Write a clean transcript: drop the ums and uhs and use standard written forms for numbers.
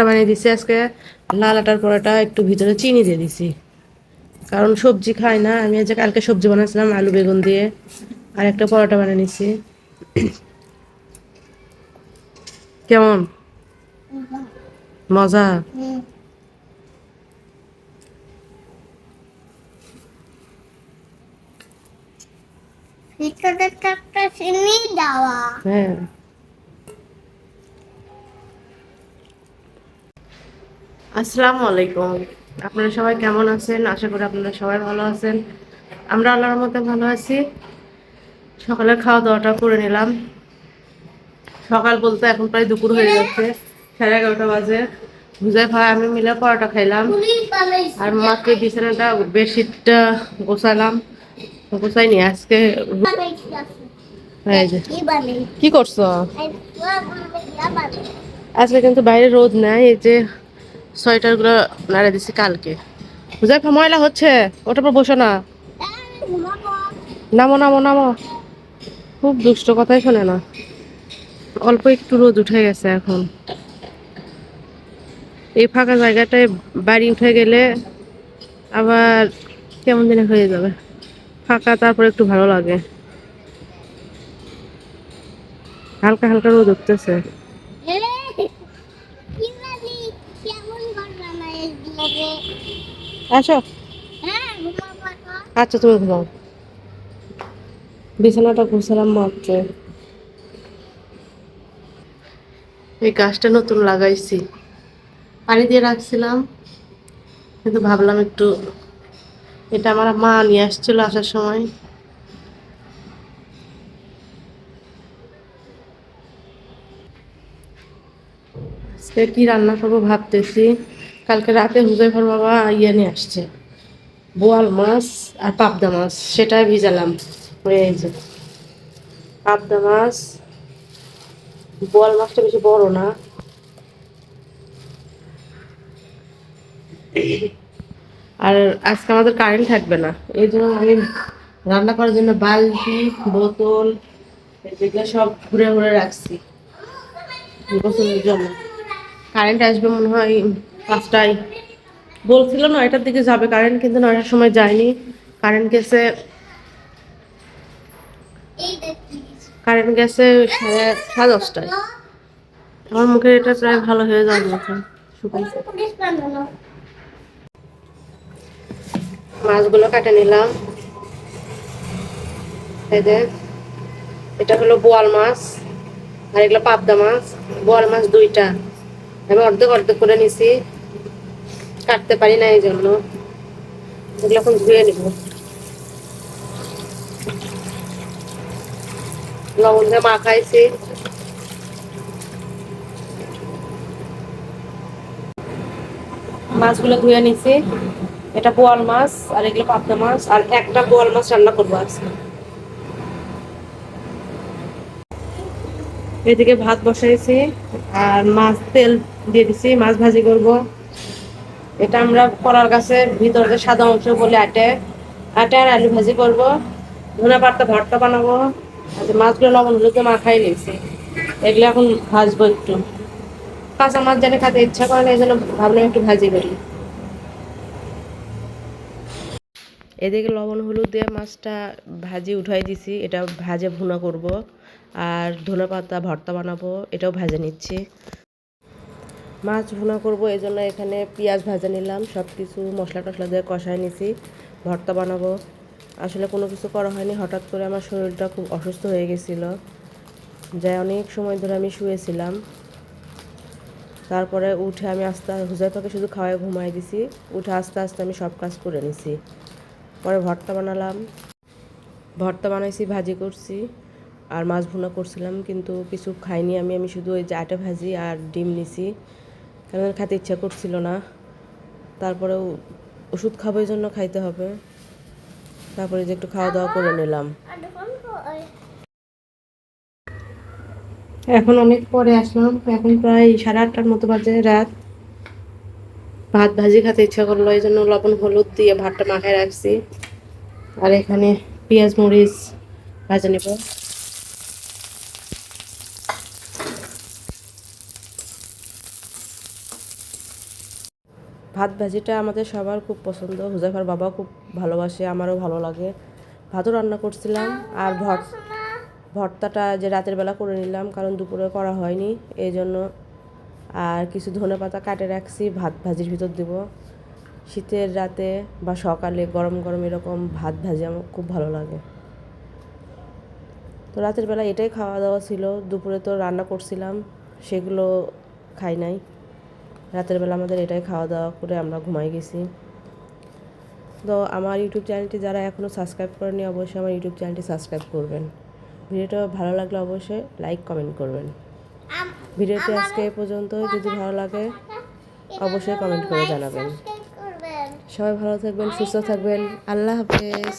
বানিয়ে দিছি আজকে লাল আটার পরোটা, একটু ভিতরে চিনি দিয়ে দিছি কারণ সবজি খাই না আমি। আজ কালকে সবজি বানাইছিলাম আলু বেগুন দিয়ে, আর একটা পরোটা বানিয়ে নিছি। কেমন মজা? হ্যাঁ। আসসালামু আলাইকুম, আপনারা সবাই কেমন আছেন? আশা করি আপনারা সবাই ভালো আছেন। আমরা আল্লাহর মধ্যে ভালো আছি। সকালের খাওয়া দাওয়াটা করে নিলাম। সকাল বলতে এখন প্রায় দুপুর হয়ে যাচ্ছে, 11:30 বাজে। বুঝাই ভাই আমি মিলে পরোটা খাইলাম, আর মাকে বিছানাটা বেডশিটটা গোছালাম। গোছাই নি আজকে। এই যে কি করছো? আজকে কিন্তু বাইরে রোদ নাই, এই যে সোয়েটার গুলো নাড়া দিছি কালকে। বুঝাই ময়লা হচ্ছে, ওটার পর বসো না। নামো নামো নামো, খুব দুষ্ট, কথাই শোনে না। অল্প একটু রোদ উঠে গেছে এখন। এই ফাঁকা জায়গাটায় বাড়ি উঠে গেলে আবার কেমন দিনে হয়ে যাবে ফাঁকা, তারপর একটু ভালো লাগে। হালকা হালকা রোদ উঠতেছে। আসো। আচ্ছা তুমি ঘুমাও। বিছানাটা গুছালাম মাত্র। এই গাছটা নতুন লাগাইছি, পানি দিয়ে রাখছিলাম, কিন্তু ভাবলাম একটু, এটা আমার মা নিয়ে আসছিল আসার সময়। আজকে কি রান্না করবো ভাবতেছি। কালকে রাতে হুজাইফার বাবা নিয়ে আসছে বোয়াল মাছ আর পাবদা মাছ, সেটাই ভিজালাম। এই যে পাবদা মাছ, বোয়াল মাছটা বেশি বড় না। আর আজকে আমাদের কারেন্ট থাকবে না, এই জন্য আমি রান্না করার জন্য বালতি বোতল যেগুলো সব ঘুরে ঘুরে রাখছি গোসলের জন্য। কারেন্ট আসবে মনে হয় 5টায়, বলছিল 9টার দিকে যাবে কারেন্ট, কিন্তু 9টার সময় যায়নি। কারেন্ট গেছে কারেন্ট গেছে 10:30টায়। আমার মুখে এটা প্রায় ভালো হয়ে যাওয়ার মতো শুকাইছে। মাছগুলো কাটে নিলাম। এই যে এটা হলো বোয়াল মাছ, আর এগুলো পাবদা মাছ। বোয়াল মাছ 2টা, আমি অর্ধেক অর্ধেক করে নিছি, কাটতে পারি না এই জন্য। এগুলো এখন ধুয়ে নিব, লবণ দিয়ে মাখাইছি। মাছগুলো ধুয়ে নিছি। এটা বোয়াল মাছ আর এগুলো পাবদা মাছ, আর একটা বোয়াল মাছ রান্না করবো আজকে। এদিকে ভাত বসাইছি, আর মাছ তেল দিয়ে দিছি, মাছ ভাজি করব। এটা আমরা কলার গাছের ভিতরে সাদা অংশ বলে আটে, আটে আর আলু ভাজি করব। ধনে পাতা ভর্তা বানাবো। আর মাছগুলো লবণ হলুদে মাখাই নিয়েছি, এগুলো এখন ভাজবো একটু। কাঁচা মাছ জানি খেতে ইচ্ছা করে না, এই জন্য ভাবলাম একটু ভাজি করি। এদিকে লবণ হলুদ দিয়ে মাছটা ভাজি উঠাই দিছি, এটা ভাজে ভুনা করব। আর ধনে পাতা ভর্তা বানাবো, এটাও ভেজে নিচ্ছি। মাছ ভুনা করব, এই জন্য এখানে পেঁয়াজ ভাজা নিলাম, সব কিছু মশলা টশলা দিয়ে কষায় নিছি। ভর্তা বানাবো। আসলে কোনো কিছু করা হয়নি, হঠাৎ করে আমার শরীরটা খুব অসুস্থ হয়ে গেছিলো, যাই অনেক সময় ধরে আমি শুয়েছিলাম। তারপরে উঠে আমি আস্তে হুজাইফাকে শুধু খাওয়ায় ঘুমাই দিছি। উঠে আস্তে আস্তে আমি সব কাজ করে নিছি। পরে ভর্তা বানালাম, ভর্তা বানাইছি, ভাজি করছি, আর মাছ ভুনা করছিলাম, কিন্তু কিছু খাইনি আমি। আমি শুধু ওই যে আটা ভাজি আর ডিম নিছি, কারণ খেতে ইচ্ছা করছিল না। তারপরেও ওষুধ খাবো, এই জন্য খাইতে হবে। তারপরে যে একটু খাওয়া দাওয়া করে নিলাম। এখন অনেক পরে আসলাম, এখন প্রায় 8:30টার মতো বাজে রাত। ভাত ভাজি খেতে ইচ্ছা করলো, এই জন্য লবণ হলুদ দিয়ে ভাতটা মাখায় রাখছি। আর এখানে পেঁয়াজ মরিচ ভাজা নেব। ভাত ভাজিটা আমাদের সবার খুব পছন্দ, হুজাইফার বাবাও খুব ভালোবাসে, আমারও ভালো লাগে। ভাতও রান্না করছিলাম আর ভর্তাটা যে রাতের বেলা করে নিলাম, কারণ দুপুরে করা হয়নি এই জন্য। আর কিছু ধনেপাতা কাটে রাখছি, ভাত ভাজির ভিতর দেব। শীতের রাতে বা সকালে গরম গরম এরকম ভাত ভাজি আমার খুব ভালো লাগে। তো রাতের বেলা এটাই খাওয়া দাওয়া ছিল। দুপুরে তো রান্না করছিলাম, সেগুলো খাই নাই। রাতের বেলা আমাদের এটাই খাওয়া দাওয়া করে আমরা ঘুমাই গেছি। তো আমার ইউটিউব চ্যানেলটি যারা এখনও সাবস্ক্রাইব করেনি, অবশ্যই আমার ইউটিউব চ্যানেলটি সাবস্ক্রাইব করবেন। ভিডিওটা ভালো লাগলে অবশ্যই লাইক কমেন্ট করবেন। ভিডিওটি আজকে এ পর্যন্ত। যদি ভালো লাগে অবশ্যই কমেন্ট করে জানাবেন। সবাই ভালো থাকবেন, সুস্থ থাকবেন। আল্লাহ হাফেজ।